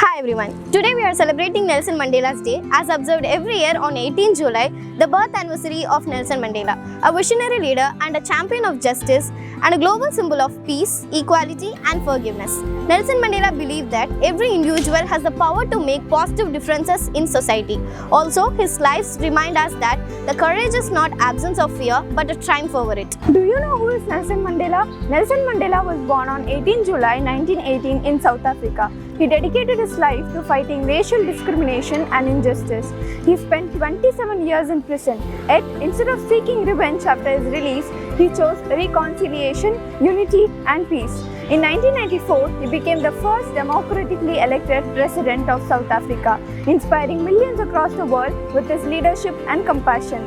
Hi everyone. Today we are celebrating Nelson Mandela's Day as observed every year on 18 July, the birth anniversary of Nelson Mandela, a visionary leader and a champion of justice and a global symbol of peace, equality and forgiveness. Nelson Mandela believed that every individual has the power to make positive differences in society. Also, his lives remind us that the courage is not absence of fear but a triumph over it. Do you know who is Nelson Mandela? Nelson Mandela was born on 18 July 1918 in South Africa. He dedicated his life to fighting racial discrimination and injustice. He spent 27 years in prison. Yet, instead of seeking revenge after his release, he chose reconciliation, unity, and peace. In 1994, he became the first democratically elected president of South Africa, inspiring millions across the world with his leadership and compassion.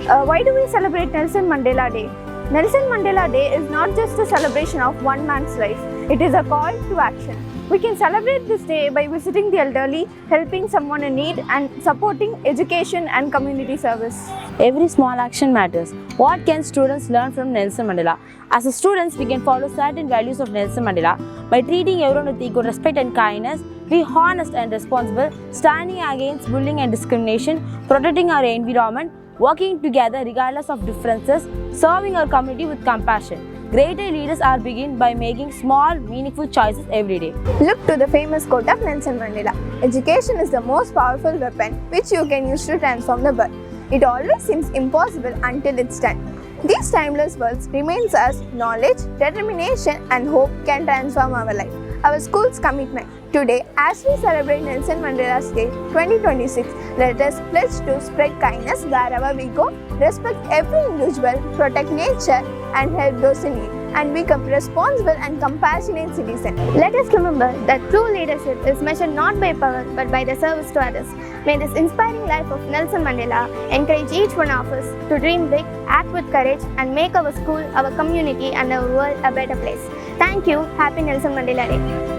Why do we celebrate Nelson Mandela Day? Nelson Mandela Day is not just a celebration of one man's life, it is a call to action. We can celebrate this day by visiting the elderly, helping someone in need, and supporting education and community service. Every small action matters. What can students learn from Nelson Mandela? As students, we can follow certain values of Nelson Mandela by treating everyone with equal respect and kindness, be honest and responsible, standing against bullying and discrimination, protecting our environment, working together regardless of differences, serving our community with compassion. Greater leaders are begin by making small, meaningful choices every day. Look to the famous quote of Nelson Mandela. Education is the most powerful weapon which you can use to transform the world. It always seems impossible until it's done. These timeless words remains us knowledge, determination and hope can transform our life. Our school's commitment. Today, as we celebrate Nelson Mandela's Day 2026, let us pledge to spread kindness wherever we go, respect every individual, protect nature and help those in need, and become responsible and compassionate citizens. Let us remember that true leadership is measured not by power but by the service to others. May this inspiring life of Nelson Mandela encourage each one of us to dream big, act with courage, and make our school, our community, and our world a better place. Thank you. Happy Nelson Mandela Day.